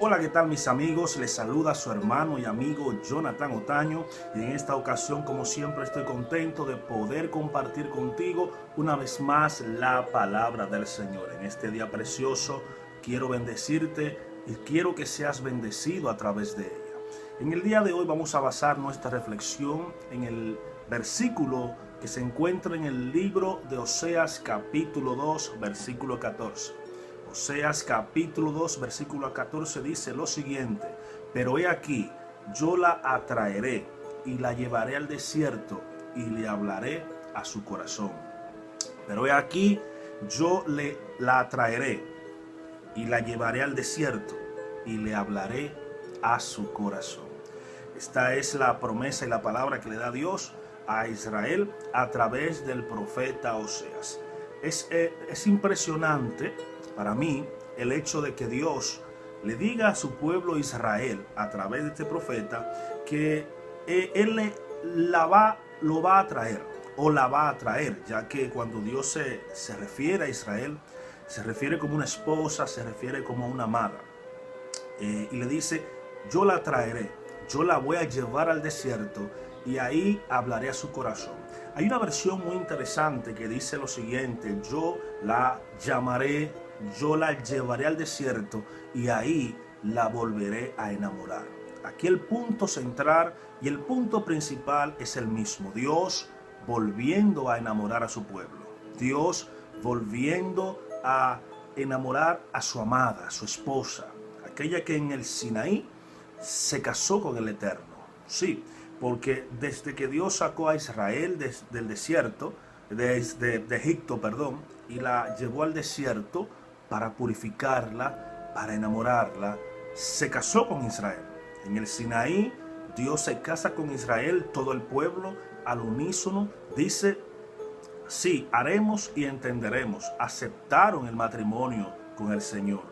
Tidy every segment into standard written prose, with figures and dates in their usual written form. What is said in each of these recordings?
Hola, ¿qué tal mis amigos? Les saluda su hermano y amigo Jonathan Otaño y en esta ocasión, como siempre, estoy contento de poder compartir contigo una vez más la palabra del Señor. En este día precioso quiero bendecirte y quiero que seas bendecido a través de ella. En el día de hoy vamos a basar nuestra reflexión en el versículo que se encuentra en el libro de Oseas capítulo 2, versículo 14. Oseas capítulo 2, versículo 14 dice lo siguiente: pero he aquí, yo la atraeré y la llevaré al desierto y le hablaré a su corazón. Pero he aquí, yo la atraeré y la llevaré al desierto y le hablaré a su corazón. Esta es la promesa y la palabra que le da Dios a Israel a través del profeta Oseas. Es impresionante para mí el hecho de que Dios le diga a su pueblo Israel a través de este profeta que Él lo va a traer o la va a traer, ya que cuando Dios se refiere a Israel, se refiere como una esposa, se refiere como una amada. Y le dice: yo la traeré, yo la voy a llevar al desierto y ahí hablaré a su corazón. Hay una versión muy interesante que dice lo siguiente: yo la llamaré, yo la llevaré al desierto y ahí la volveré a enamorar. Aquí el punto central y el punto principal es el mismo: Dios volviendo a enamorar a su pueblo, Dios volviendo a enamorar a su amada, a su esposa, aquella que en el Sinaí se casó con el Eterno. Sí, porque desde que Dios sacó a Israel del desierto, de Egipto, y la llevó al desierto para purificarla, para enamorarla, se casó con Israel. En el Sinaí, Dios se casa con Israel, todo el pueblo al unísono dice: sí, haremos y entenderemos. Aceptaron el matrimonio con el Señor.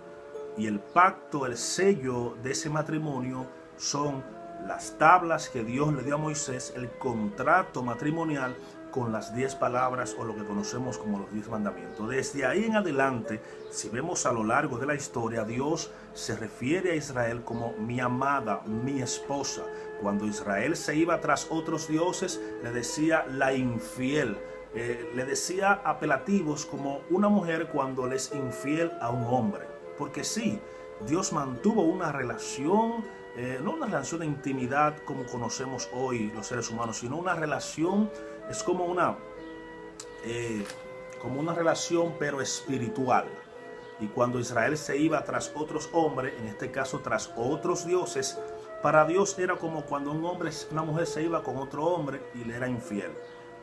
Y el pacto, el sello de ese matrimonio son las tablas que Dios le dio a Moisés, el contrato matrimonial con las 10 palabras o lo que conocemos como los 10 mandamientos. Desde ahí en adelante, si vemos a lo largo de la historia, Dios se refiere a Israel como mi amada, mi esposa. Cuando Israel se iba tras otros dioses, le decía la infiel. Le decía apelativos como una mujer cuando le es infiel a un hombre. Porque sí, Dios mantuvo una relación, no una relación de intimidad como conocemos hoy los seres humanos, sino una relación, es como una relación pero espiritual. Y cuando Israel se iba tras otros hombres, en este caso tras otros dioses, para Dios era como cuando una mujer se iba con otro hombre y le era infiel.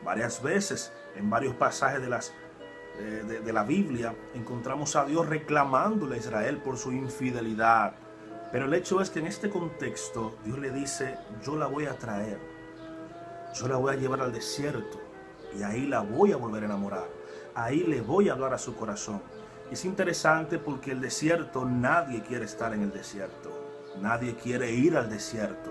Varias veces, en varios pasajes de la Biblia, encontramos a Dios reclamándole a Israel por su infidelidad. Pero el hecho es que en este contexto Dios le dice: yo la voy a traer, yo la voy a llevar al desierto y ahí la voy a volver a enamorar, ahí le voy a hablar a su corazón. Y es interesante porque el desierto, nadie quiere estar en el desierto, nadie quiere ir al desierto,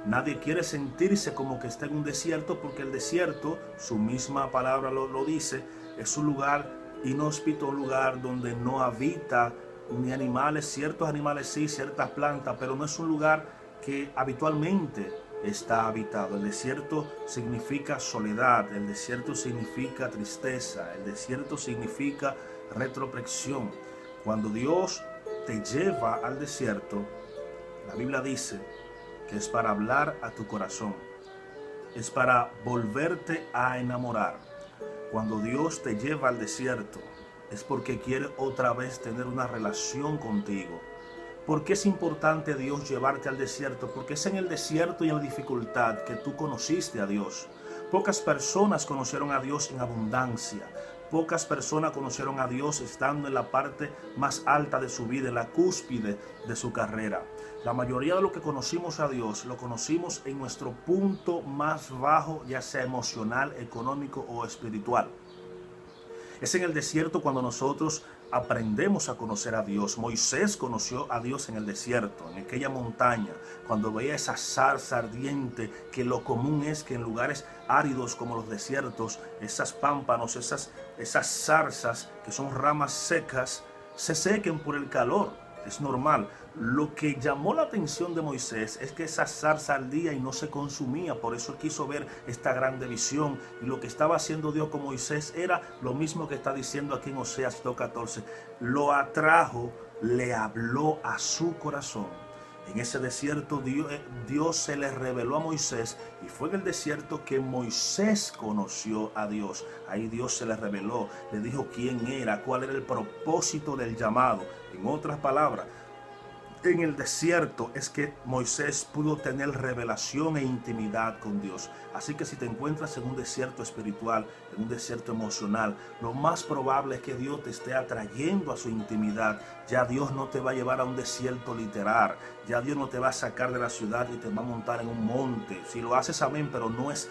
nadie quiere sentirse como que está en un desierto, porque el desierto, su misma palabra lo dice, es un lugar inhóspito, un lugar donde no habita ni animales, ciertos animales sí, ciertas plantas, pero no es un lugar que habitualmente está habitado. El desierto significa soledad, el desierto significa tristeza, el desierto significa retrospección. Cuando Dios te lleva al desierto, la Biblia dice que es para hablar a tu corazón, es para volverte a enamorar. Cuando Dios te lleva al desierto, es porque quiere otra vez tener una relación contigo. ¿Por qué es importante Dios llevarte al desierto? Porque es en el desierto y en la dificultad que tú conociste a Dios. Pocas personas conocieron a Dios en abundancia. Pocas personas conocieron a Dios estando en la parte más alta de su vida, en la cúspide de su carrera. La mayoría de los que conocimos a Dios, lo conocimos en nuestro punto más bajo, ya sea emocional, económico o espiritual. Es en el desierto cuando nosotros aprendemos a conocer a Dios. Moisés conoció a Dios en el desierto, en aquella montaña, cuando veía esa zarza ardiente, que lo común es que en lugares áridos como los desiertos, esas pámpanos, esas zarzas que son ramas secas, se sequen por el calor. Es normal. Lo que llamó la atención de Moisés es que esa zarza ardía y no se consumía. Por eso él quiso ver esta grande visión. Y lo que estaba haciendo Dios con Moisés era lo mismo que está diciendo aquí en Oseas 2:14. Lo atrajo, le habló a su corazón. En ese desierto Dios se le reveló a Moisés, y fue en el desierto que Moisés conoció a Dios. Ahí Dios se le reveló, le dijo quién era, cuál era el propósito del llamado. En otras palabras, en el desierto es que Moisés pudo tener revelación e intimidad con Dios. Así que si te encuentras en un desierto espiritual, en un desierto emocional, lo más probable es que Dios te esté atrayendo a su intimidad. Ya Dios no te va a llevar a un desierto literal. Ya Dios no te va a sacar de la ciudad y te va a montar en un monte. Si lo haces, amén, pero no es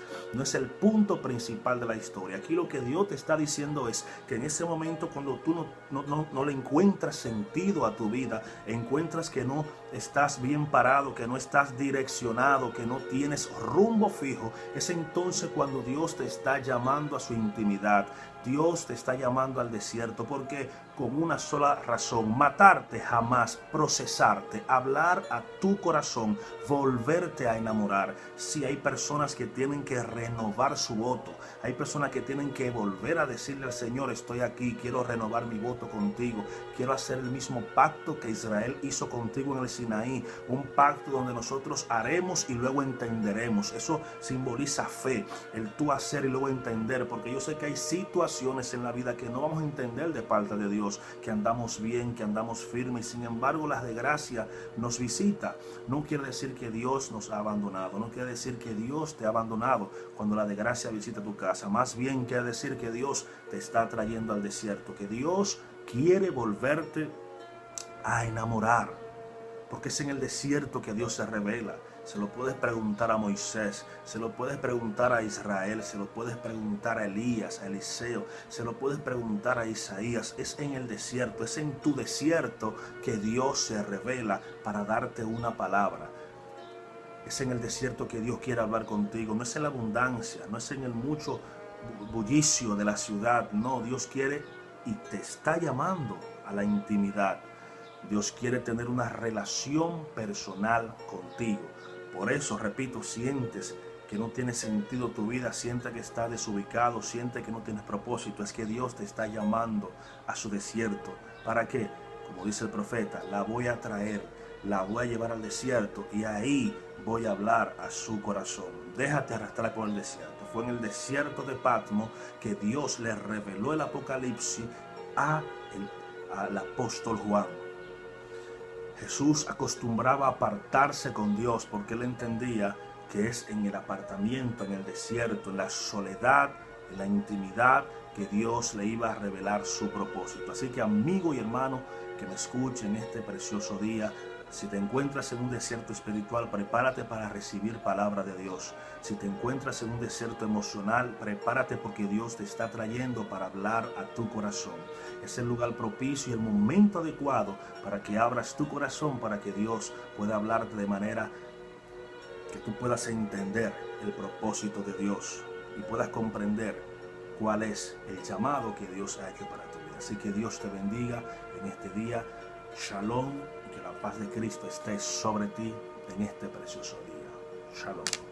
el punto principal de la historia. Aquí lo que Dios te está diciendo es que en ese momento, cuando tú no le encuentras sentido a tu vida, encuentras que no estás bien parado, que no estás direccionado, que no tienes rumbo fijo, es entonces cuando Dios te está llamando a su intimidad. Dios te está llamando al desierto, porque con una sola razón: matarte jamás, procesarte, hablar a tu corazón, volverte a enamorar. Si hay personas que tienen que renovar su voto, hay personas que tienen que volver a decirle al Señor: estoy aquí, quiero renovar mi voto contigo, quiero hacer el mismo pacto que Israel hizo contigo en el Sinaí, un pacto donde nosotros haremos y luego entenderemos. Eso simboliza fe, el tú hacer y luego entender, porque yo sé que hay situaciones en la vida que no vamos a entender de parte de Dios, que andamos bien, que andamos firmes, sin embargo la desgracia nos visita. No quiere decir que Dios nos ha abandonado, no quiere decir que Dios te ha abandonado cuando la desgracia visita tu casa. Más bien quiere decir que Dios te está trayendo al desierto, que Dios quiere volverte a enamorar, porque es en el desierto que Dios se revela. Se lo puedes preguntar a Moisés, se lo puedes preguntar a Israel, se lo puedes preguntar a Elías, a Eliseo, se lo puedes preguntar a Isaías. Es en el desierto, es en tu desierto que Dios se revela para darte una palabra. Es en el desierto que Dios quiere hablar contigo. No es en la abundancia, no es en el mucho bullicio de la ciudad. No, Dios quiere y te está llamando a la intimidad. Dios quiere tener una relación personal contigo. Por eso, repito, sientes que no tiene sentido tu vida, sientes que estás desubicado, sientes que no tienes propósito. Es que Dios te está llamando a su desierto. ¿Para qué? Como dice el profeta: la voy a traer, la voy a llevar al desierto y ahí voy a hablar a su corazón. Déjate arrastrar por el desierto. Fue en el desierto de Patmos que Dios le reveló el Apocalipsis al apóstol Juan. Jesús acostumbraba a apartarse con Dios porque él entendía que es en el apartamiento, en el desierto, en la soledad, en la intimidad, que Dios le iba a revelar su propósito. Así que, amigo y hermano que me escuche en este precioso día, si te encuentras en un desierto espiritual, prepárate para recibir palabra de Dios. Si te encuentras en un desierto emocional, prepárate, porque Dios te está trayendo para hablar a tu corazón. Es el lugar propicio y el momento adecuado para que abras tu corazón, para que Dios pueda hablarte de manera que tú puedas entender el propósito de Dios y puedas comprender cuál es el llamado que Dios ha hecho para tu vida. Así que Dios te bendiga en este día. Shalom, y que la paz de Cristo esté sobre ti en este precioso día. Shalom.